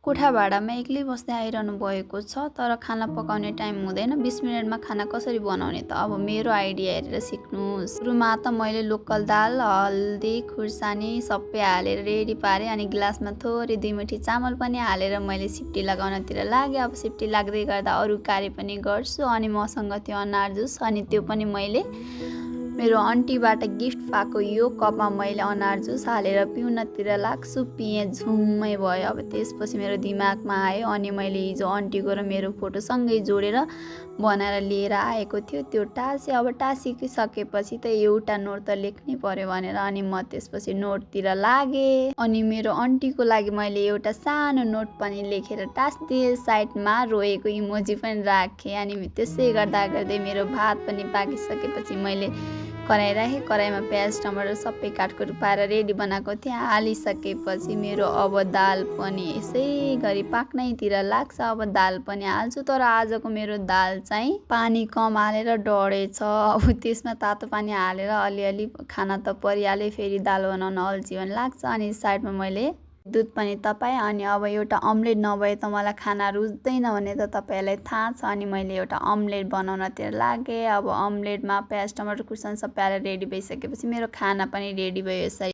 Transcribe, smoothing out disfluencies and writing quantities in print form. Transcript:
कोठा भाडामा एक्लै बस्दै आइरहनु भएको छ, तर खाना पकाउने टाइम हुँदैन। 20 मिनेटमा खाना कसरी बनाउने त अब मेरो आइडिया हेरेर सिक्नुहोस्। सुरुमा त मैले लोकल दाल, हल्दी, खुर्सानी सबै हालेर रेडी पारेँ। अनि गिलासमा थोरै 2 मुठी चामल पनि हालेर मैले सिटी लगाउनतिर लागेँ। अब सिटी लाग्दै गर्दा अरू कार्य पनि गर्छु। अनि मसँग थियो अनार जुस, अनि त्यो पनि मैले मेरो आन्टीबाट गिफ्ट पाएको यो कपमा मैले अनार जुस हालेर पिउनतिर लाग्छु। पिएँ, झुम्मै भयो। अब त्यसपछि मेरो दिमागमा आयो, अनि मैले हिजो आन्टीको र मेरो फोटोसँगै जोडेर बनाएर लिएर आएको थियो त्यो टाँसे। अब टाँसिसकेपछि त एउटा नोट त लेख्नै पर्यो भनेर अनि म त्यसपछि नोटतिर लागेँ। अनि मेरो आन्टीको लागि मैले एउटा सानो नोट पनि लेखेर टाँसिदिएँ। साइडमा रोएको इमोजी पनि राखेँ। अनि त्यसै गर्दै मेरो भात पनि पाकिसकेपछि मैले कराई राखेँ। कराईमा प्याज टमाटर सबै काटकुट पारेर रेडी बनाएको थिएँ। हालिसकेपछि मेरो अब दाल पनि यसै गरी पाक्नैतिर लाग्छ। अब दाल पनि हाल्छु, तर आजको मेरो दाल चाहिँ पानी कम हालेर डढेछ। अब त्यसमा तातो पानी हालेर अलिअलि खाना त परिहाल्यो, फेरि दाल बनाउन अल्छी पनि लाग्छ। अनि साइडमा मैले दुध पनि तपाएँ। अनि अब एउटा अम्लेट नभए त मलाई खाना रुच्दैन भने त तपाईँहरूलाई थाहा छ। अनि मैले एउटा अम्लेट बनाउनतिर लागेँ। अब अम्लेटमा प्याज टमाटर खुर्सानी सबै हालेर रेडी भइसकेपछि मेरो खाना पनि रेडी भयो। यसरी